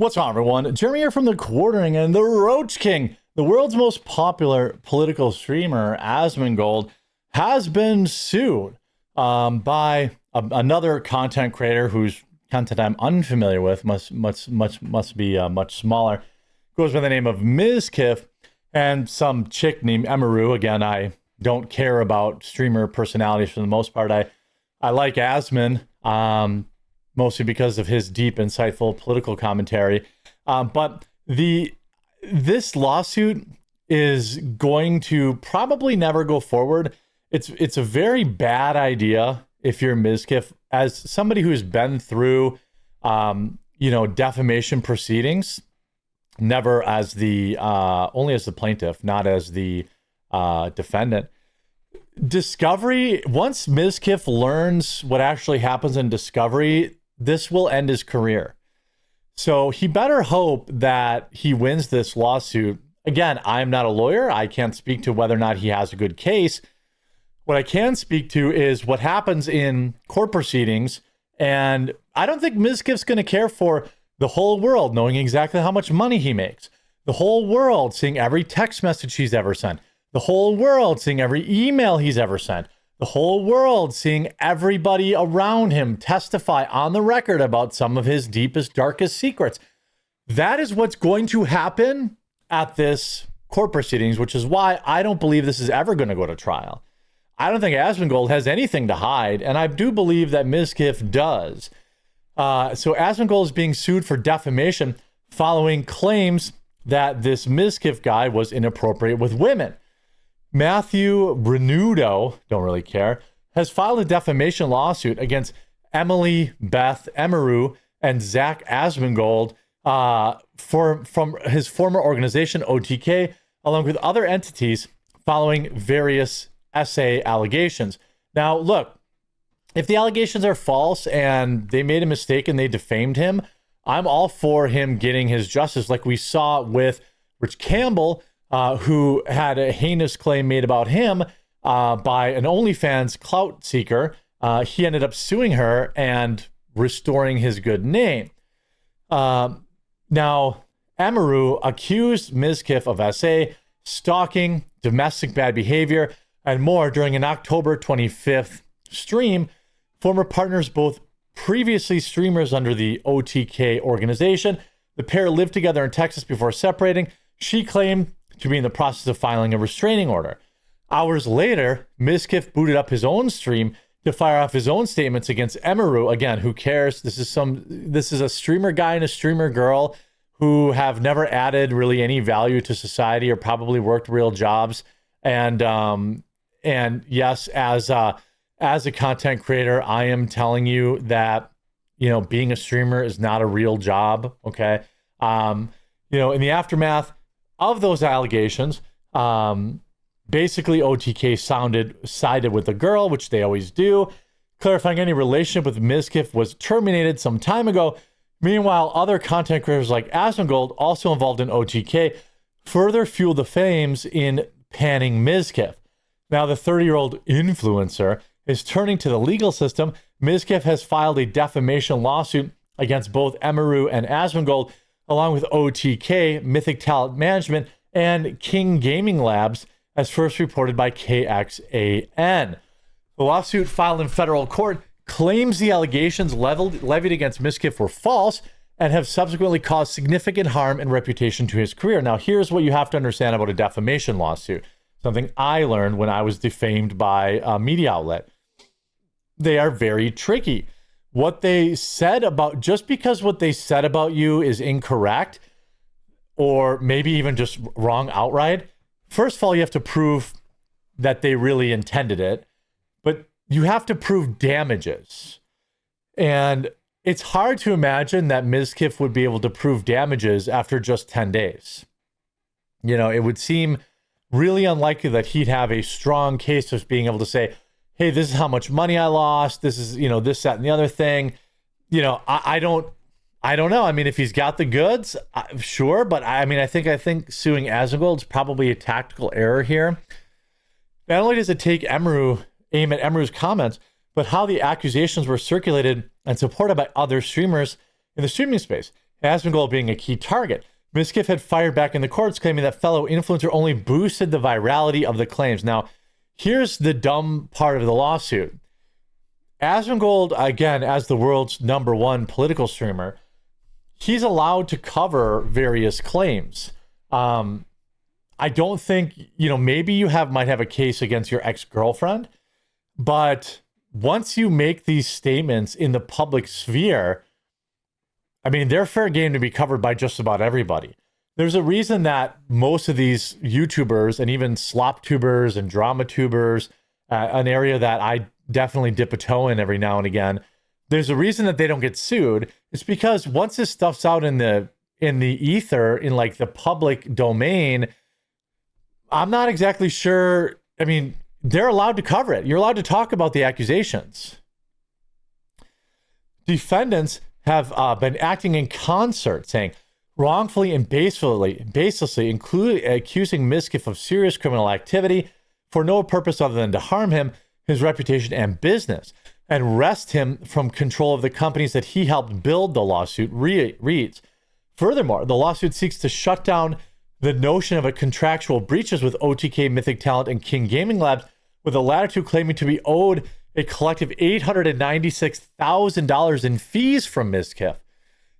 What's on, everyone? Jeremy here from The Quartering, and the Roach King, the world's most popular political streamer, Asmongold, has been sued by another content creator whose content I'm unfamiliar with, must be much smaller. Goes by the name of Mizkif, and some chick named Emaru. Again, I don't care about streamer personalities for the most part. I like Asmon, mostly because of his deep, insightful political commentary. But this lawsuit is going to probably never go forward. It's a very bad idea if you're Mizkif, as somebody who's been through, defamation proceedings, never as the only as the plaintiff, not as the defendant. Discovery, once Mizkif learns what actually happens in Discovery, this will end his career. So he better hope that he wins this lawsuit. Again, I'm not a lawyer. I can't speak to whether or not he has a good case. What I can speak to is what happens in court proceedings. And I don't think Mizkif's going to care for the whole world knowing exactly how much money he makes. The whole world seeing every text message he's ever sent. The whole world seeing every email he's ever sent. The whole world seeing everybody around him testify on the record about some of his deepest, darkest secrets. That is what's going to happen at this court proceedings, which is why I don't believe this is ever going to go to trial. I don't think Asmongold has anything to hide, and I do believe that Mizkif does. So Asmongold is being sued for defamation following claims that this Mizkif guy was inappropriate with women. Matthew Renudo, don't really care, has filed a defamation lawsuit against Emily Beth Emaru and Zach Asmongold from his former organization, OTK, along with other entities following various SA allegations. Now, look, if the allegations are false and they made a mistake and they defamed him, I'm all for him getting his justice, like we saw with Rich Campbell, who had a heinous claim made about him by an OnlyFans clout seeker. He ended up suing her and restoring his good name. Now, Emaru accused Mizkif of SA, stalking, domestic bad behavior, and more during an October 25th stream. Former partners, both previously streamers under the OTK organization. The pair lived together in Texas before separating. She claimed to be in the process of filing a restraining order. Hours later, Mizkif booted up his own stream to fire off his own statements against Emaru. Again, who cares? This is a streamer guy and a streamer girl who have never added really any value to society or probably worked real jobs. And yes, as a content creator, I am telling you that, being a streamer is not a real job. Okay. In the aftermath of those allegations, basically OTK sided with the girl, which they always do, clarifying any relationship with Mizkif was terminated some time ago. Meanwhile, other content creators like Asmongold, also involved in OTK, further fueled the flames in panning Mizkif. Now, the 30-year-old influencer is turning to the legal system. Mizkif has filed a defamation lawsuit against both Emaru and Asmongold, along with OTK, Mythic Talent Management, and King Gaming Labs, as first reported by KXAN. The lawsuit filed in federal court claims the allegations levied against Mizkif were false and have subsequently caused significant harm and reputation to his career. Now, here's what you have to understand about a defamation lawsuit, something I learned when I was defamed by a media outlet. They are very tricky. What they said about, just because what they said about you is incorrect, or maybe even just wrong outright, first of all, you have to prove that they really intended it, but you have to prove damages. And it's hard to imagine that Mizkif would be able to prove damages after just 10 days. It would seem really unlikely that he'd have a strong case of being able to say, hey, this is how much money I lost. This is, this, that, and the other thing. I don't know. I mean, if he's got the goods, sure. But I think suing Asmongold is probably a tactical error here. Not only does it take aim at Emaru's comments, but how the accusations were circulated and supported by other streamers in the streaming space. Asmongold being a key target. Mizkif had fired back in the courts, claiming that fellow influencer only boosted the virality of the claims. Now, here's the dumb part of the lawsuit. Asmongold, again, as the world's #1 political streamer, he's allowed to cover various claims. I don't think, maybe you might have a case against your ex-girlfriend, but once you make these statements in the public sphere, I mean, they're fair game to be covered by just about everybody. There's a reason that most of these YouTubers and even slop tubers and drama tubers, an area that I definitely dip a toe in every now and again, there's a reason that they don't get sued. It's because once this stuff's out in the ether, in like the public domain, I'm not exactly sure. I mean, they're allowed to cover it. You're allowed to talk about the accusations. Defendants have been acting in concert, saying wrongfully and baselessly, including accusing Mizkif of serious criminal activity for no purpose other than to harm him, his reputation, and business, and wrest him from control of the companies that he helped build, the lawsuit reads. Furthermore, the lawsuit seeks to shut down the notion of a contractual breaches with OTK, Mythic Talent, and King Gaming Labs, with the latter two claiming to be owed a collective $896,000 in fees from Mizkif.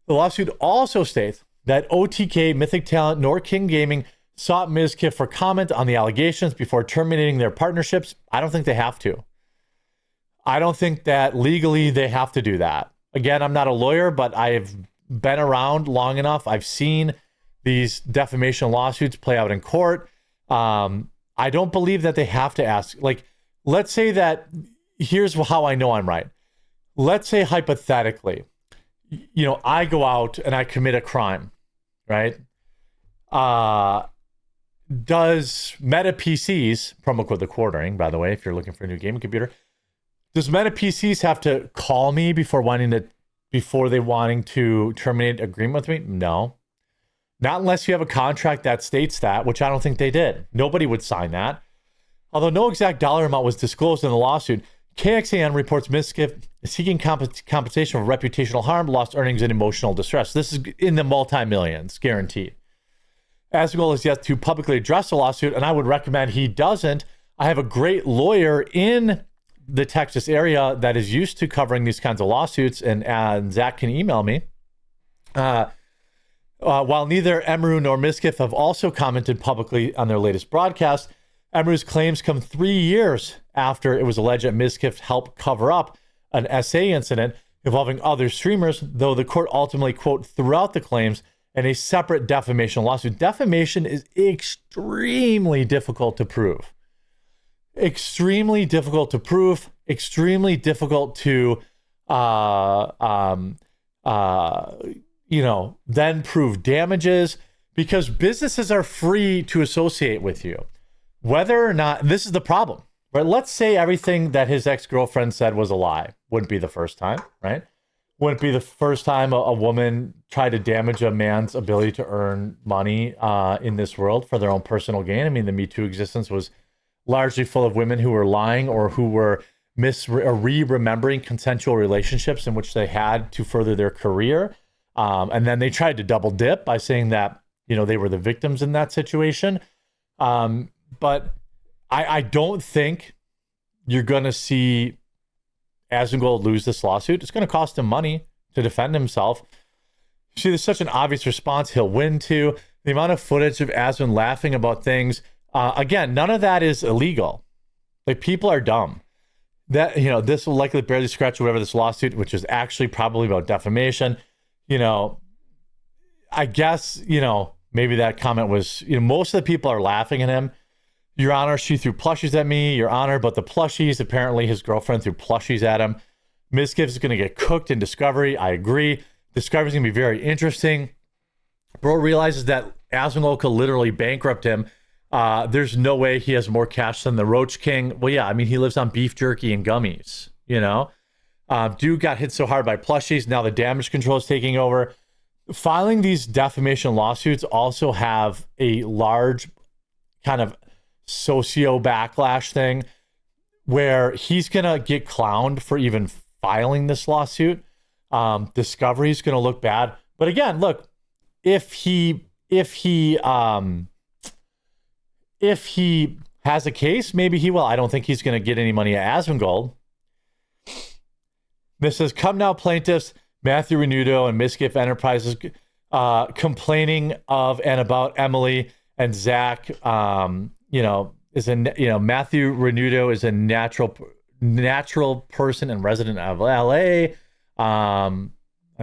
The lawsuit also states that OTK, Mythic Talent, nor King Gaming sought Mizkif for comment on the allegations before terminating their partnerships. I don't think they have to. I don't think that legally they have to do that. Again, I'm not a lawyer, but I've been around long enough. I've seen these defamation lawsuits play out in court. I don't believe that they have to ask. Like, let's say that, here's how I know I'm right. Let's say hypothetically, I go out and I commit a crime, right? Does Meta PCs, promo code the quartering, by the way, if you're looking for a new gaming computer, does Meta PCs have to call me before they wanting to terminate agreement with me? No. Not unless you have a contract that states that, which I don't think they did. Nobody would sign that. Although no exact dollar amount was disclosed in the lawsuit, KXAN reports Mizkif is seeking compensation for reputational harm, lost earnings, and emotional distress. This is in the multi-millions, guaranteed. Asmongold is yet to publicly address the lawsuit, and I would recommend he doesn't. I have a great lawyer in the Texas area that is used to covering these kinds of lawsuits, and Zach can email me. While neither Emru nor Mizkif have also commented publicly on their latest broadcast, Emru's claims come 3 years after it was alleged that Mizkif helped cover up an SA incident involving other streamers, though the court ultimately, quote, threw out the claims in a separate defamation lawsuit. Defamation is extremely difficult to prove. Extremely difficult to prove, extremely difficult to, then prove damages, because businesses are free to associate with you. Whether or not, this is the problem, right? Let's say everything that his ex-girlfriend said was a lie. Wouldn't be the first time, right? Wouldn't be the first time a woman tried to damage a man's ability to earn money in this world for their own personal gain. I mean, the Me Too existence was largely full of women who were lying or who were remembering consensual relationships in which they had to further their career. And then they tried to double dip by saying that, they were the victims in that situation. But I don't think you're going to see Asmongold lose this lawsuit. It's going to cost him money to defend himself. See, there's such an obvious response he'll win to. The amount of footage of Asmon laughing about things. Again, none of that is illegal. Like, people are dumb. That, this will likely barely scratch whatever this lawsuit, which is actually probably about defamation. I guess, maybe that comment was, most of the people are laughing at him. Your Honor, she threw plushies at me, Your Honor, but the plushies, apparently his girlfriend threw plushies at him. Mizkif is going to get cooked in Discovery. I agree. Discovery is going to be very interesting. Bro realizes that Asmongold could literally bankrupt him. There's no way he has more cash than the Roach King. Well, yeah, I mean, he lives on beef jerky and gummies, Dude got hit so hard by plushies. Now the damage control is taking over. Filing these defamation lawsuits also have a large kind of socio backlash thing where he's going to get clowned for even filing this lawsuit. Discovery is going to look bad. But again, look, if he has a case, maybe he will. I don't think he's going to get any money at Asmongold. This says, come now plaintiffs, Matthew Renudo and Mizkif Enterprises, complaining of and about Emily and Zach. Matthew Renudo is a natural person and resident of LA. I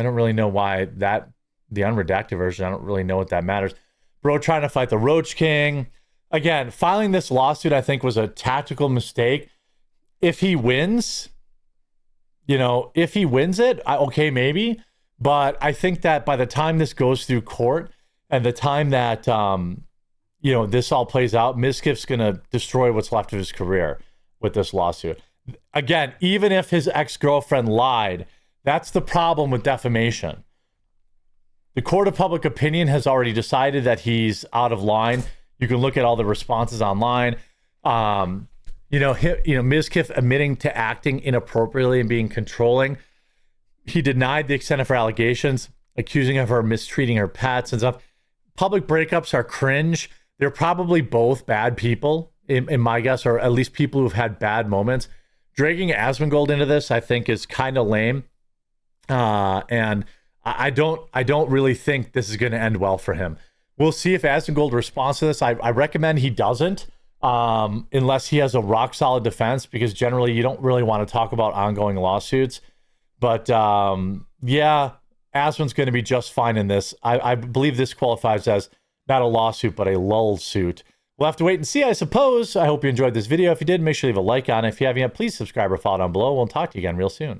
don't really know why the unredacted version, I don't really know what that matters. Bro trying to fight the Roach King. Again, filing this lawsuit, I think, was a tactical mistake. If he wins, okay, maybe. But I think that by the time this goes through court and the time that, this all plays out, Mizkif's going to destroy what's left of his career with this lawsuit. Again, even if his ex-girlfriend lied, that's the problem with defamation. The court of public opinion has already decided that he's out of line. You can look at all the responses online. Mizkif admitting to acting inappropriately and being controlling. He denied the extent of her allegations, accusing of her mistreating her pets and stuff. Public breakups are cringe. They're probably both bad people, in my guess, or at least people who've had bad moments. Dragging Asmongold into this, I think, is kind of lame. And I don't really think this is going to end well for him. We'll see if Asmongold responds to this. I recommend he doesn't, unless he has a rock solid defense, because generally you don't really want to talk about ongoing lawsuits. But yeah, Asmon's going to be just fine in this. I believe this qualifies as not a lawsuit, but a lull suit. We'll have to wait and see, I suppose. I hope you enjoyed this video. If you did, make sure you leave a like on it. If you haven't yet, please subscribe or follow down below. We'll talk to you again real soon.